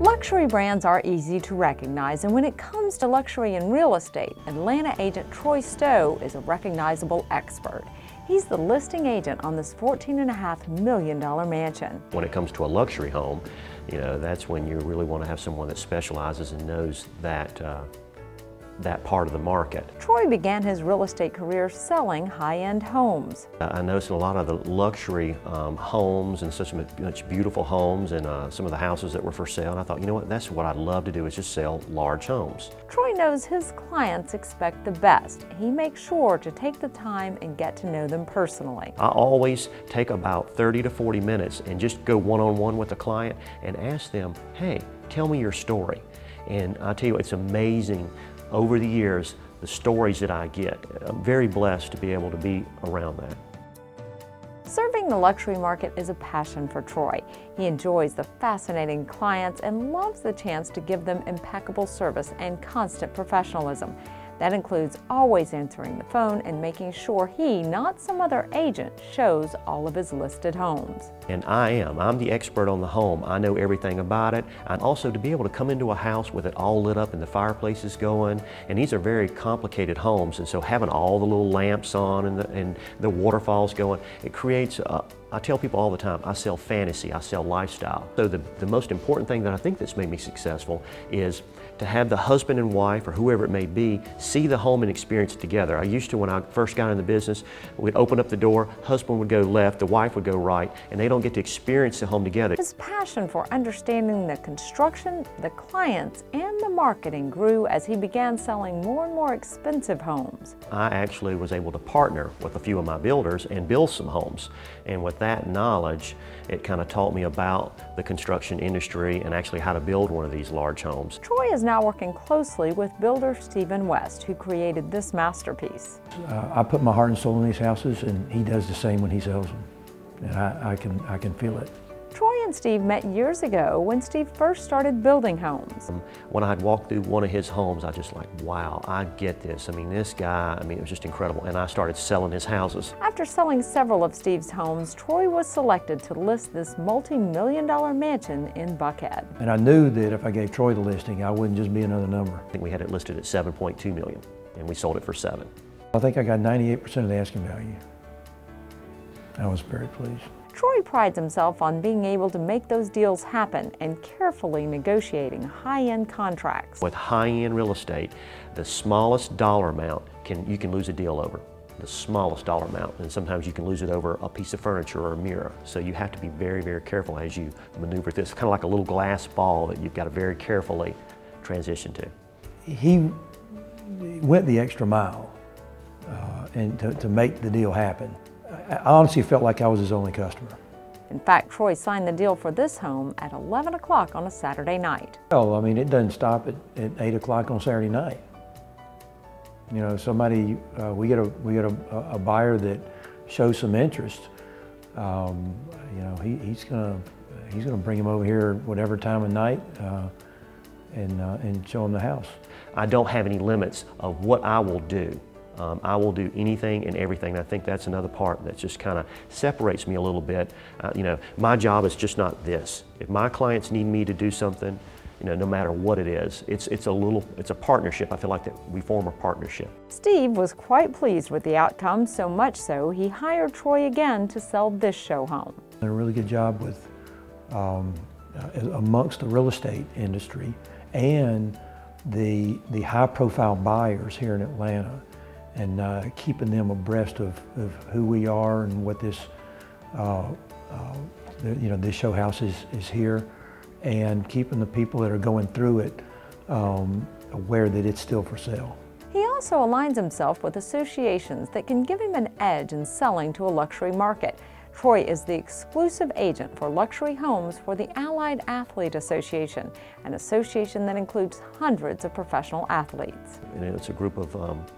Luxury brands are easy to recognize, and when it comes to luxury and real estate, Atlanta agent Troy Stowe is a recognizable expert. He's the listing agent on this $14.5 million mansion. When it comes to a luxury home, that's when you really want to have someone that specializes and knows that part of the market. Troy began his real estate career selling high-end homes. I noticed a lot of the luxury homes and such beautiful homes and some of the houses that were for sale, and I thought, you know what, that's what I'd love to do, is just sell large homes. Troy knows his clients expect the best. He makes sure to take the time and get to know them personally. I always take about 30 to 40 minutes and just go one-on-one with the client and ask them, hey, tell me your story. And I tell you, it's amazing over the years, the stories that I get. I'm very blessed to be able to be around that. Serving the luxury market is a passion for Troy. He enjoys the fascinating clients and loves the chance to give them impeccable service and constant professionalism. That includes always answering the phone and making sure he, not some other agent, shows all of his listed homes. And I'm the expert on the home. I know everything about it. And also to be able to come into a house with it all lit up and the fireplaces going, and these are very complicated homes, and so having all the little lamps on and the waterfalls going, it creates I tell people all the time, I sell fantasy, I sell lifestyle. So the most important thing that I think that's made me successful is to have the husband and wife, or whoever it may be, see the home and experience it together. I used to, when I first got in the business, we'd open up the door, husband would go left, the wife would go right, and they don't get to experience the home together. His passion for understanding the construction, the clients, and the marketing grew as he began selling more and more expensive homes. I actually was able to partner with a few of my builders and build some homes. And with that knowledge, it kind of taught me about the construction industry and actually how to build one of these large homes. Troy is now working closely with builder Stephen West, who created this masterpiece. I put my heart and soul in these houses, and he does the same when he sells them. And I can feel it. Troy and Steve met years ago when Steve first started building homes. When I'd walk through one of his homes, I just like, wow, I get this. I mean, this guy, it was just incredible. And I started selling his houses. After selling several of Steve's homes, Troy was selected to list this multi-million-dollar mansion in Buckhead. And I knew that if I gave Troy the listing, I wouldn't just be another number. I think we had it listed at $7.2 million, and we sold it for $7 million. I think I got 98% of the asking value. I was very pleased. Troy prides himself on being able to make those deals happen and carefully negotiating high-end contracts. With high-end real estate, the smallest dollar amount you can lose a deal over. The smallest dollar amount, and sometimes you can lose it over a piece of furniture or a mirror. So you have to be very, very careful as you maneuver this. It's kind of like a little glass ball that you've got to very carefully transition to. He went the extra mile and to make the deal happen. I honestly felt like I was his only customer. In fact, Troy signed the deal for this home at 11 o'clock on a Saturday night. Well, it doesn't stop at 8 o'clock on Saturday night. Somebody, we get a buyer that shows some interest. He's gonna bring him over here whatever time of night and show him the house. I don't have any limits of what I will do. I will do anything and everything. I think that's another part that just kind of separates me a little bit. My job is just not this. If my clients need me to do something, no matter what it is, it's a partnership. I feel like that we form a partnership. Steve was quite pleased with the outcome, so much so he hired Troy again to sell this show home. Did a really good job with amongst the real estate industry and the high-profile buyers here in Atlanta, and keeping them abreast of who we are and what this, this show house is here, and keeping the people that are going through it aware that it's still for sale. He also aligns himself with associations that can give him an edge in selling to a luxury market. Troy is the exclusive agent for luxury homes for the Allied Athlete Association, an association that includes hundreds of professional athletes. And it's a group of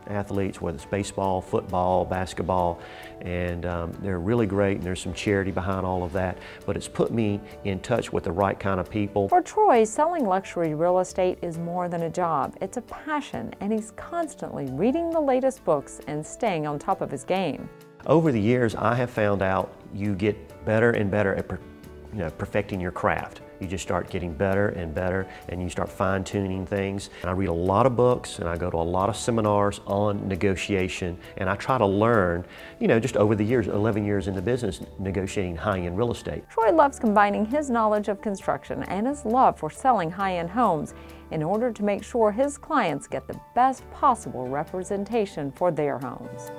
athletes, whether it's baseball, football, basketball, and they're really great, and there's some charity behind all of that, but it's put me in touch with the right kind of people. For Troy, selling luxury real estate is more than a job. It's a passion, and he's constantly reading the latest books and staying on top of his game. Over the years, I have found out you get better and better at perfecting your craft. You just start getting better and better, and you start fine-tuning things. And I read a lot of books, and I go to a lot of seminars on negotiation, and I try to learn, just over the years, 11 years in the business, negotiating high-end real estate. Troy loves combining his knowledge of construction and his love for selling high-end homes in order to make sure his clients get the best possible representation for their homes.